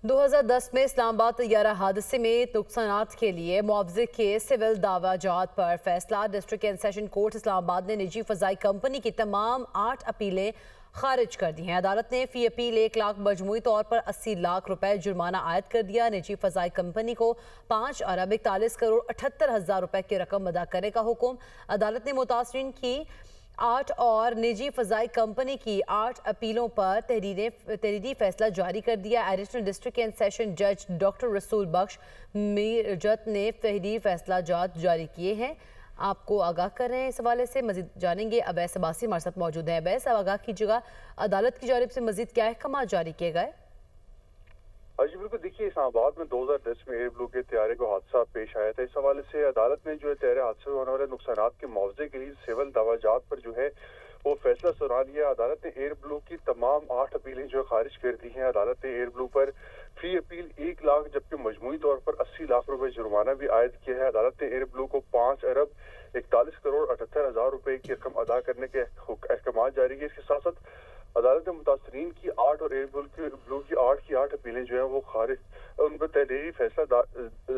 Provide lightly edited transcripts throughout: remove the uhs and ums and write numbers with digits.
2010 में इस्लामाबाद तैयारा हादसे में नुकसानात के लिए मुआवजे के सिविल दावा जात पर फैसला। District and session court Islamabad ने निजी फजाई कंपनी की तमाम 8 अपीलें खारिज कर दी हैं। अदालत ने फी अपील 1 लाख मजमूई तौर पर 80 लाख रुपए जुर्माना आयद कर दिया। निजी फजाई कंपनी को 5 अरब 41 करोड़ 78 हज़ार रुपए की रकम अदा करने का हुक्म। अदालत ने मुतासरीन की 8 और निजी फजाई कंपनी की 8 अपीलों पर तहरीरी फैसला जारी कर दिया। एडिशनल डिस्ट्रिक्ट एंड सेशन जज डॉक्टर रसूल बख्श मीरजत ने तहरीरी फैसला जात जारी किए हैं। आपको आगाह कर रहे हैं। इस हवाले से मजीद जानेंगे। अवैस अब्बासी हमारे साथ मौजूद हैं। अवैस, आगाह कीजिएगा, अदालत की जानिब से मजीद क्या अहकाम जारी किए गए? जी बिल्कुल, देखिए इस्लामाबाद में 2010 में एयर ब्लू के तैयारे को हादसा पेश आया था। इस हवाले से अदालत ने जो है तैयारे हादसे में होने वाले नुकसान के मुआवजे के लिए सिविल दावाजात पर जो है वो फैसला सुना दिया। अदालत ने एयर ब्लू की तमाम 8 अपीलें जो है खारिज कर दी हैं। अदालत ने एयर ब्लू पर फी अपील 1 लाख जबकि मजमूई तौर पर 80 लाख रुपए जुर्माना भी आयद किया है। अदालत ने एयर ब्लू को 5 अरब 41 करोड़ 78 हज़ार रुपए की रकम अदा करने के अहकाम जारी किए। इसके साथ साथ अदालत ने मुतासरीन की 8 और एयर ब्लू की 8 अपीलें जो है वो खारिज उन पर तहरीरी फैसला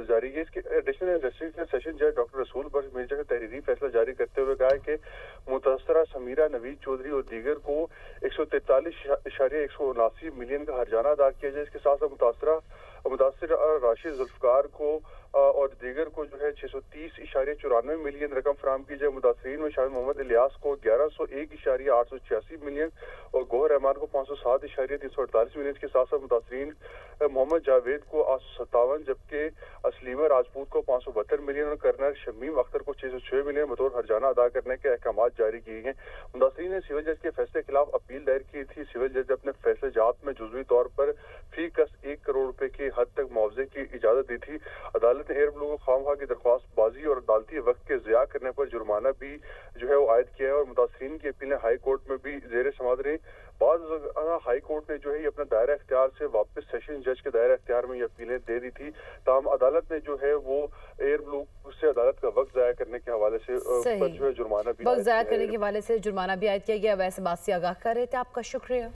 जारी किया। इसके एडिशनल डिस्ट्रिक्ट सेशन जज डॉक्टर रसूल बख्श मीरजा ने तहरीरी फैसला जारी करते हुए कहा है कि मुतासरा समीरा नवीद चौधरी और दीगर को 143.179 मिलियन का हर्जाना अदा किया जाए। इसके साथ साथ मुतासर राशिद जुल्फकार को और दीगर को जो है 630.94 मिलियन रकम फराम की जाए। मुतासरीन में शामिल मोहम्मद इलियास को 1101.886 मिलियन और गोहर रहमान को 507.348 मिलियन के साथ साथ मुतासरीन मोहम्मद जावेद को 857 जबकि असलीमा राजपूत को 572 मिलियन और कर्नल शमीम अख्तर को 606 मिलियन बतौर हर्जाना अदा करने के अहकाम जारी किए हैं। मुतासरीन ने सिविल जज के फैसले के खिलाफ अपील दायर की थी। सिविल जज अपने फैसले जात में जुज़वी तौर पर फी कस 1 करोड़ रुपए की हद तक मुआवजे की इजाजत दी थी। अदालत ने एयर ब्लू को खामखा की दरख्वास्त बाजी और अदालती वक्त के ज़िया करने पर जुर्माना भी जो है वो आयद किया है और मुतासरीन की अपीलें हाई कोर्ट में भी जेर समाअत रही। बाद हाई कोर्ट ने जो है ये अपना दायरा इख्तियार से वापस सेशन जज के दायरा इख्तियार में ये अपीलें दे दी थी। ताहम अदालत ने जो है वो एयर ब्लू से अदालत का वक्त ज़ाया करने के हवाले से जो है जुर्माना भी वक्त ज़ाया करने के हवाले से जुर्माना भी आयद किया गया। वैसे बात से आगाह कर रहे थे। आपका शुक्रिया।